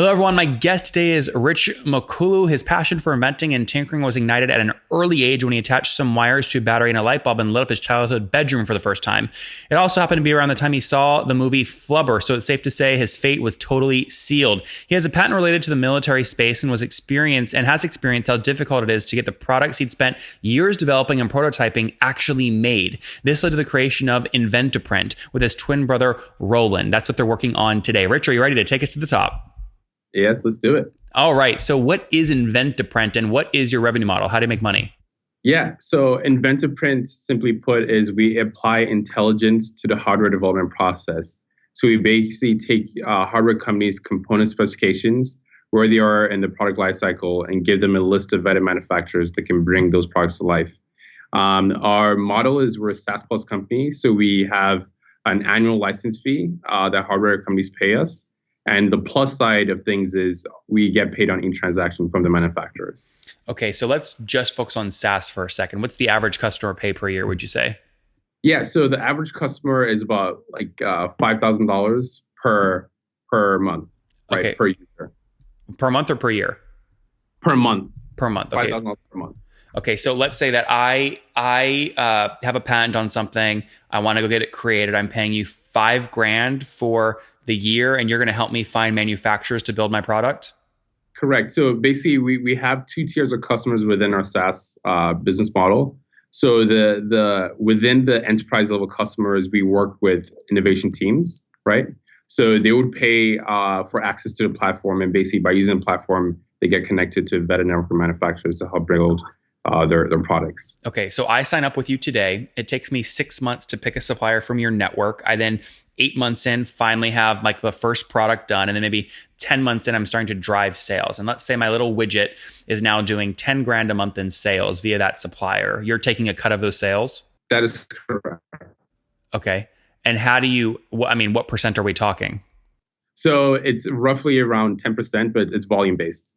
Hello, everyone. My guest today is Rich Mokulu. His passion for inventing and tinkering was ignited at an early age when he attached some wires to a battery and a light bulb and lit up his childhood bedroom for the first time. It also happened to be around the time he saw the movie Flubber, so it's safe to say his fate was totally sealed. He has a patent related to the military space and has experienced how difficult it is to get the products he'd spent years developing and prototyping actually made. This led to the creation of Inventaprint with his twin brother, Roland. That's what they're working on today. Rich, are you ready to take us to the top? Yes, let's do it. All right. So what is Inventaprint and what is your revenue model? How do you make money? Yeah. So Inventaprint, simply put, is we apply intelligence to the hardware development process. So we basically take hardware companies' component specifications, where they are in the product lifecycle, and give them a list of vetted manufacturers that can bring those products to life. Our model is we're a SaaS plus company. So we have an annual license fee that hardware companies pay us. And the plus side of things is we get paid on each transaction from the manufacturers. Okay, so let's just focus on SaaS for a second. What's the average customer pay per year, would you say? Yeah, so the average customer is about like $5,000 per month, right? Okay. Per user. Per month or per year? Per month. Per month, okay. $5,000 per month. Okay, so let's say that I have a patent on something. I want to go get it created. I'm paying you $5,000 for the year, and you're going to help me find manufacturers to build my product? Correct. So basically, we have two tiers of customers within our SaaS business model. So the within the enterprise level customers, we work with innovation teams, right? So they would pay for access to the platform, and basically by using the platform, they get connected to vetted network manufacturers to help build their products. Okay, so I sign up with you today. It takes me 6 months to pick a supplier from your network. I then 8 months in finally have like the first product done, and then maybe 10 months in I'm starting to drive sales. And let's say my little widget is now doing $10,000 a month in sales via that supplier. You're taking a cut of those sales? That is correct. Okay, and how do you? What percent are we talking? So it's roughly around 10%, but it's volume based.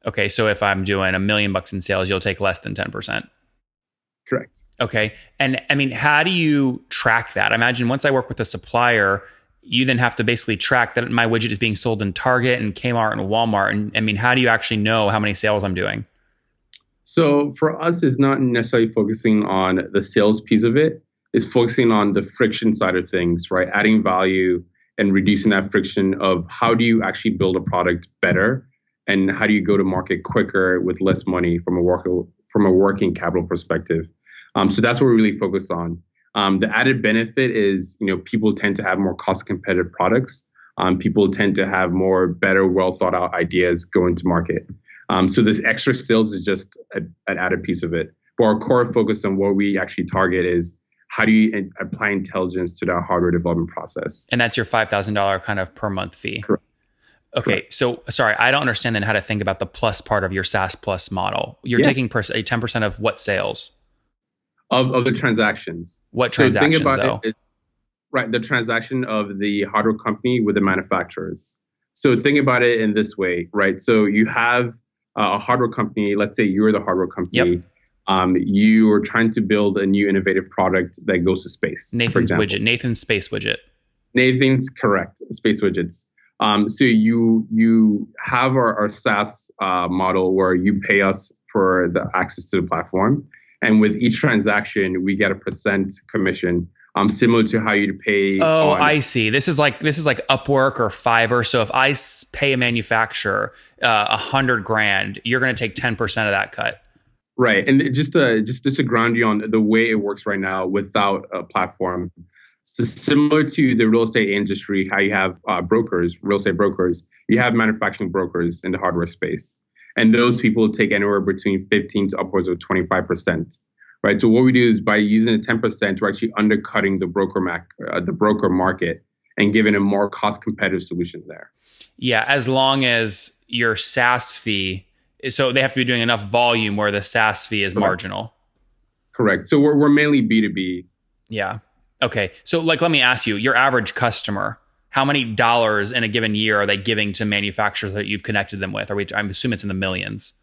Okay, so if I'm doing $1 million in sales, you'll take less than 10%. Correct. Okay. And how do you track that? I imagine once I work with a supplier, you then have to basically track that my widget is being sold in Target and Kmart and Walmart. And how do you actually know how many sales I'm doing? So for us, it's not necessarily focusing on the sales piece of it. It's focusing on the friction side of things, right? Adding value and reducing that friction of how do you actually build a product better, and how do you go to market quicker with less money from a working capital perspective. So that's what we really focus on. The added benefit is, people tend to have more cost competitive products. People tend to have more better, well thought out ideas going to market. So this extra sales is just an added piece of it. But our core focus on what we actually target is how do you apply intelligence to that hardware development process. And that's your $5,000 kind of per month fee. Correct. Okay, correct. So sorry, I don't understand then how to think about the plus part of your SaaS plus model. You're taking 10% of what sales? Of the transactions. What transactions, think about though? It's, right, the transaction of the hardware company with the manufacturers. So think about it in this way, right? So you have a hardware company. Let's say you're the hardware company. Yep. You are trying to build a new innovative product that goes to space. Nathan's widget. Nathan's space widget. Nathan's correct. Space widgets. So you have our SaaS model where you pay us for the access to the platform. And with each transaction, we get a percent commission, similar to how you'd pay. Oh, I see. This is like Upwork or Fiverr. So if I pay a manufacturer $100,000, you're going to take 10% of that cut. Right, and just to ground you on the way it works right now without a platform. So similar to the real estate industry, how you have real estate brokers, you have manufacturing brokers in the hardware space. And those people take anywhere between 15 to upwards of 25%, right? So what we do is by using the 10%, we're actually undercutting the broker market and giving a more cost competitive solution there. Yeah, as long as your SaaS fee, so they have to be doing enough volume where the SaaS fee is marginal. Correct. So we're mainly B2B. Yeah. Okay. So let me ask you, your average customer, how many dollars in a given year are they giving to manufacturers that you've connected them with? I'm assuming it's in the millions.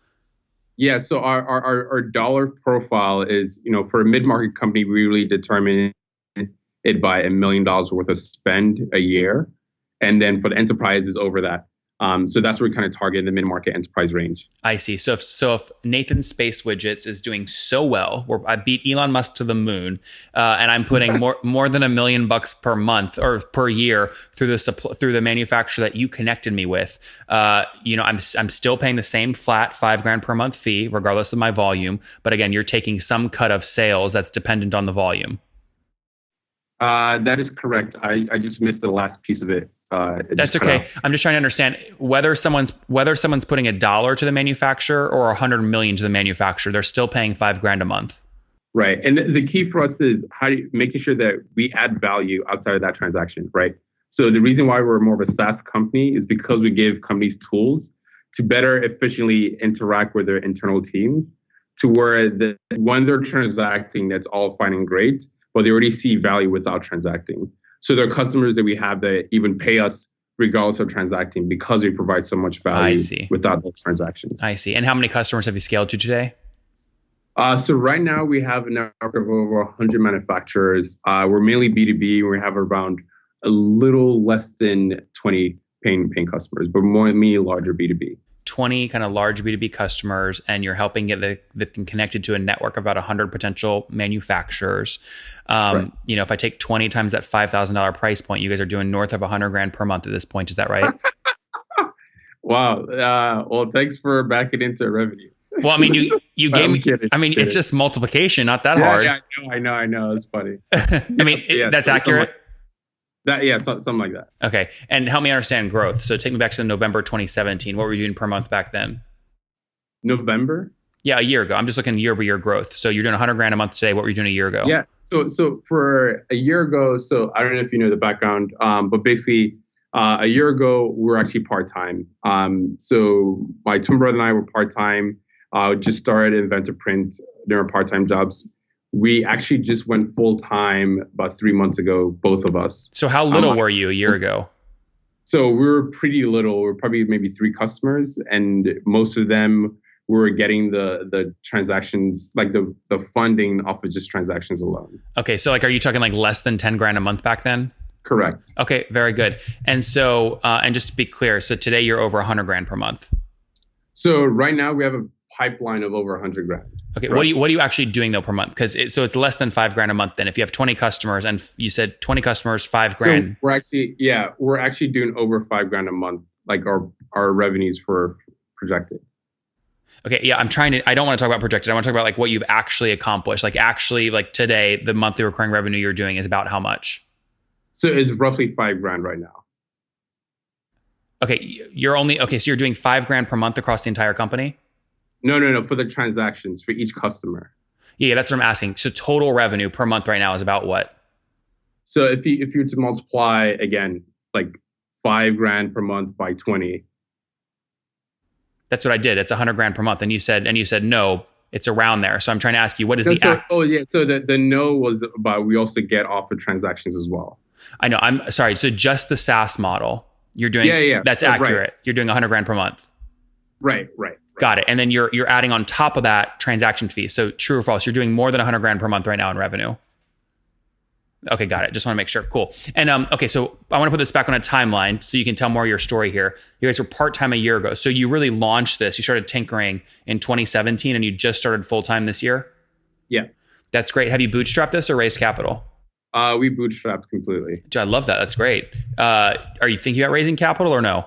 Yeah. So our dollar profile is, for a mid-market company, we really determine it by $1 million worth of spend a year. And then for the enterprise is over that. So that's where we kind of target the mid-market enterprise range. I see. So if Nathan's Space Widgets is doing so well, where I beat Elon Musk to the moon, and I'm putting more than $1 million per month or per year through the manufacturer that you connected me with, I'm still paying the same flat $5,000 per month fee, regardless of my volume. But again, you're taking some cut of sales that's dependent on the volume. That is correct. I just missed the last piece of it. That's okay. I'm just trying to understand whether someone's putting $1 to the manufacturer or $100 million to the manufacturer. They're still paying $5,000 a month. Right, and the key for us is making sure that we add value outside of that transaction. Right. So the reason why we're more of a SaaS company is because we give companies tools to better efficiently interact with their internal teams, to where when they're transacting, that's all fine and great, but they already see value without transacting. So there are customers that we have that even pay us regardless of transacting because we provide so much value without those transactions. I see. And how many customers have you scaled to today? So right now we have a network of over 100 manufacturers. We're mainly B2B. We have around a little less than 20 paying customers, but mainly larger B2B. 20 kind of large B2B customers, and you're helping get them connected to a network of about 100 potential manufacturers. Right. If I take 20 times that $5,000 price point, you guys are doing north of $100,000 per month at this point. Is that right? Wow. Well, thanks for backing into revenue. Well, I mean, you gave me. I mean, it's just multiplication, not that hard. Yeah, I know. It's funny. I mean, that's accurate. Something like that. Okay, and help me understand growth. So take me back to November 2017. What were you doing per month back then? November? Yeah, a year ago. I'm just looking year-over-year growth. So you're doing $100,000 a month today. What were you doing a year ago? Yeah. So for a year ago, so I don't know if you know the background, but basically a year ago we were actually part-time. So my twin brother and I were part-time. Just started Inventaprint. They were part-time jobs. We actually just went full-time about 3 months ago, both of us. So how little were you a year ago? So we were pretty little. We were probably maybe 3 customers, and most of them were getting the transactions, like the funding off of just transactions alone. Okay, so are you talking less than $10,000 a month back then? Correct. Okay, very good. And so, and just to be clear, so today you're over $100,000 per month. So right now we have a pipeline of over $100,000. Okay, right. What are you actually doing though per month? Because it's less than $5,000 a month. Then if you have 20 customers, and you said 20 customers, $5,000. So we're actually doing over $5,000 a month. Like our revenues for projected. Okay, yeah, I don't want to talk about projected. I want to talk about what you've actually accomplished. Today, the monthly recurring revenue you're doing is about how much? So it's roughly $5,000 right now. Okay, so you're doing $5,000 per month across the entire company? No, for the transactions for each customer. Yeah, that's what I'm asking. So total revenue per month right now is about what? So if you were to multiply again, $5,000 per month by 20. That's what I did. It's $100,000 per month. And you said no, it's around there. So I'm trying to ask you, what is So the no was about, we also get off of transactions as well. I know. I'm sorry. So just the SaaS model you're doing. Yeah. That's accurate. Right. You're doing $100,000 per month. Right. Got it. And then you're adding on top of that transaction fees. So true or false, you're doing more than $100,000 per month right now in revenue. Okay, got it. Just want to make sure. Cool. And okay, so I want to put this back on a timeline so you can tell more of your story here. You guys were part-time a year ago. So you really launched this. You started tinkering in 2017 and you just started full-time this year? Yeah. That's great. Have you bootstrapped this or raised capital? We bootstrapped completely. I love that. That's great. Are you thinking about raising capital or no?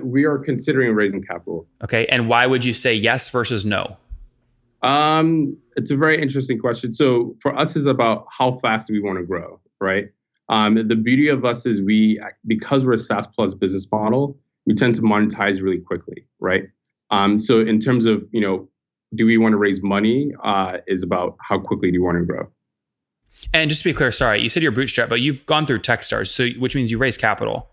We are considering raising capital. Okay. And why would you say yes versus no? It's a very interesting question. So for us, it's about how fast we want to grow, right? The beauty of us is because we're a SaaS plus business model, we tend to monetize really quickly, right? So in terms of, do we want to raise money, is about how quickly do you want to grow? And just to be clear, sorry, you said you're bootstrapped, but you've gone through Techstars, so which means you raised capital.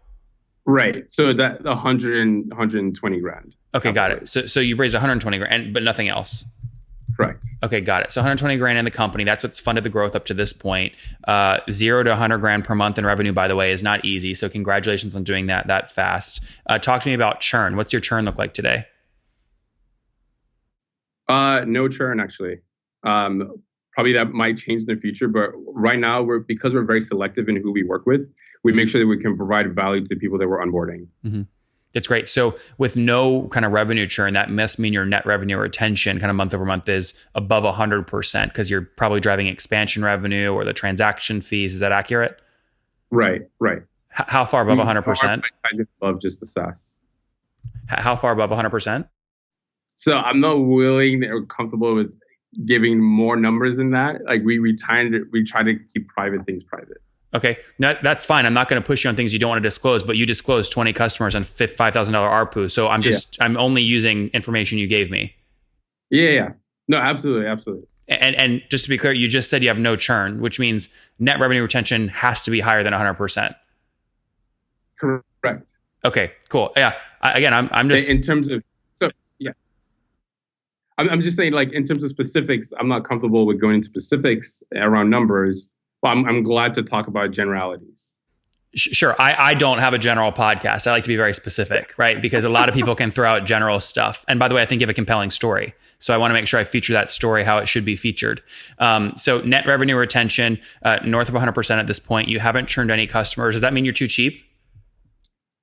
Right. So that 120 grand. Okay, got it. So you've raised 120 grand, but nothing else. Correct. Okay, got it. So 120 grand in the company. That's what's funded the growth up to this point. 0 to 100 grand per month in revenue, by the way, is not easy. So congratulations on doing that fast. Talk to me about churn. What's your churn look like today? No churn, actually. Probably that might change in the future, but right now because we're very selective in who we work with, we make sure that we can provide value to the people that we're onboarding. Mm-hmm. That's great. So with no kind of revenue churn, that must mean your net revenue retention kind of month over month is above 100% because you're probably driving expansion revenue or the transaction fees. Is that accurate? Right. How far above 100%? Above just the SaaS. How far above 100%? So I'm not willing or comfortable with giving more numbers than that. Like we try to keep private things private. Okay, that's fine. I'm not going to push you on things you don't want to disclose, but you disclosed 20 customers and $5,000 ARPU. So I'm only using information you gave me. Yeah. No, absolutely. And just to be clear, you just said you have no churn, which means net revenue retention has to be higher than 100%. Correct. Okay, cool. Yeah. I'm just in terms of I'm just saying, like, in terms of specifics, I'm not comfortable with going into specifics around numbers. But I'm glad to talk about generalities. Sure. I don't have a general podcast. I like to be very specific, right? Because a lot of people can throw out general stuff. And by the way, I think you have a compelling story. So I want to make sure I feature that story how it should be featured. So net revenue retention, north of 100% at this point. You haven't churned any customers. Does that mean you're too cheap?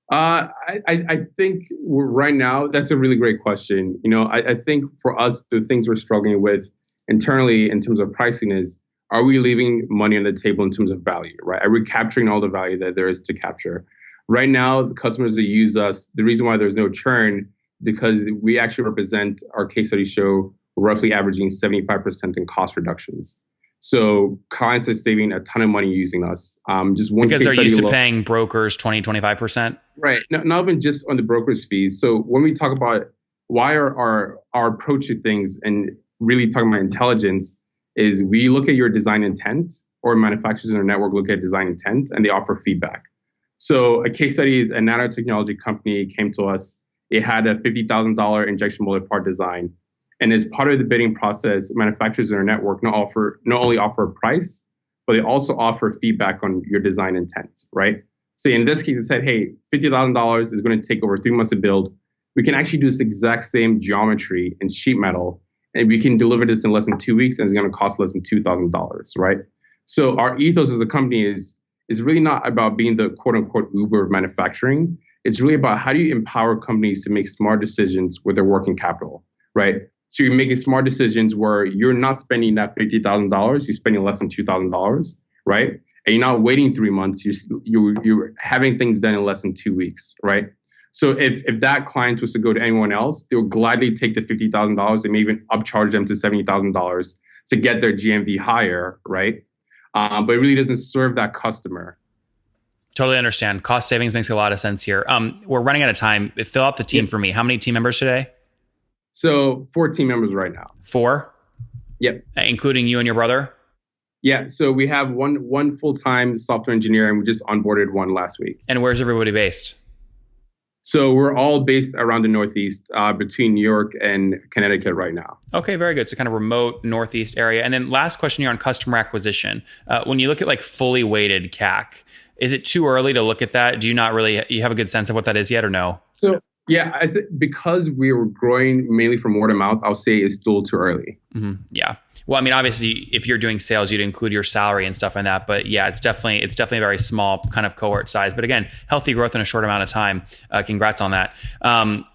I think right now, that's a really great question. I think for us, the things we're struggling with internally in terms of pricing is, are we leaving money on the table in terms of value, right? Are we capturing all the value that there is to capture? Right now, the customers that use us, the reason why there's no churn, because we actually represent, our case studies show, roughly averaging 75% in cost reductions. So clients are saving a ton of money using us. Just one because they're used to paying brokers 20, 25%? Right. Not even just on the broker's fees. So when we talk about why our approach to things and really talking about intelligence, is we look at your design intent, or manufacturers in our network look at design intent, and they offer feedback. So a case study is a nanotechnology company came to us. It had a $50,000 injection molded part design. And as part of the bidding process, manufacturers in our network not only offer a price, but they also offer feedback on your design intent, right? So in this case, it said, hey, $50,000 is going to take over 3 months to build. We can actually do this exact same geometry in sheet metal, and we can deliver this in less than 2 weeks, and it's going to cost less than $2,000, right? So our ethos as a company is really not about being the quote unquote Uber of manufacturing. It's really about how do you empower companies to make smart decisions with their working capital, right? So you're making smart decisions where you're not spending that $50,000, you're spending less than $2,000, right? And you're not waiting 3 months, you're having things done in less than 2 weeks, right? So if that client was to go to anyone else, they would gladly take the $50,000. They may even upcharge them to $70,000 to get their GMV higher, right? But it really doesn't serve that customer. Totally understand. Cost savings makes a lot of sense here. We're running out of time. Fill out the team for me. How many team members today? So 4 team members right now. 4? Yep. Including you and your brother? Yeah. So we have one full-time software engineer, and we just onboarded one last week. And where's everybody based? So we're all based around the Northeast, between New York and Connecticut right now. Okay, very good. So kind of remote Northeast area. And then last question here on customer acquisition. When you look at like fully weighted CAC, is it too early to look at that? Do you not really, you have a good sense of what that is yet or no? So yeah, I think because we were growing mainly from word of mouth, I'll say it's still too early. Mm-hmm. Yeah. Well, I mean, obviously, if you're doing sales, you'd include your salary and stuff in that. But yeah, it's definitely a very small kind of cohort size. But again, healthy growth in a short amount of time. Congrats on that.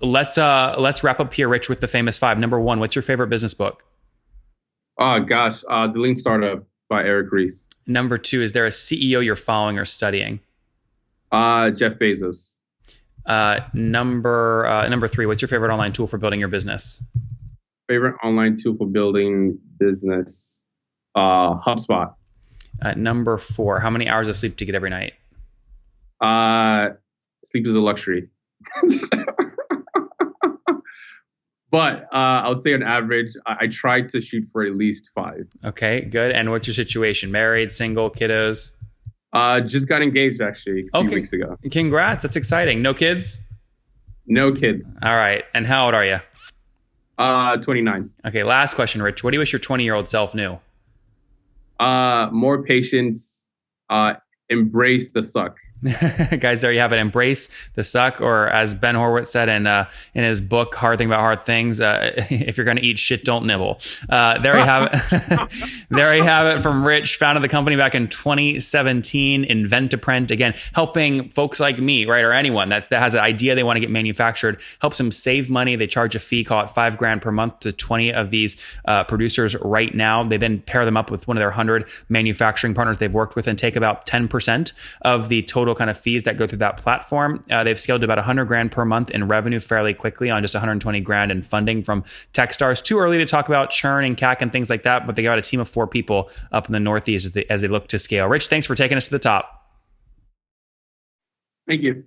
Let's wrap up here, Rich, with the famous 5. Number 1, what's your favorite business book? Oh gosh, The Lean Startup by Eric Ries. Number 2, is there a CEO you're following or studying? Jeff Bezos. Number 3, what's your favorite online tool for building your business? Favorite online tool for building business? HubSpot. Number 4, how many hours of sleep do you get every night? Sleep is a luxury. But I would say on average, I try to shoot for at least 5. Okay, good. And what's your situation? Married, single, kiddos? Just got engaged actually a few weeks ago. Congrats. That's exciting. No kids? No kids. All right. And how old are you? 29. Okay. Last question, Rich. What do you wish your 20-year-old self knew? More patience. Embrace the suck. Guys, there you have it. Embrace the suck, or as Ben Horowitz said in his book, Hard Thing About Hard Things, if you're going to eat shit, don't nibble. There you have it. There you have it from Rich, founded the company back in 2017, Inventaprint. Again, helping folks like me, right, or anyone that has an idea they want to get manufactured, helps them save money. They charge a fee, call it $5,000 per month to 20 of these producers right now. They then pair them up with one of their 100 manufacturing partners they've worked with and take about 10% of the total kind of fees that go through that platform. They've scaled to about $100,000 per month in revenue fairly quickly on just $120,000 in funding from Techstars. Too early to talk about churn and CAC and things like that, but they got a team of 4 people up in the Northeast as they look to scale. Rich, thanks for taking us to the top. Thank you.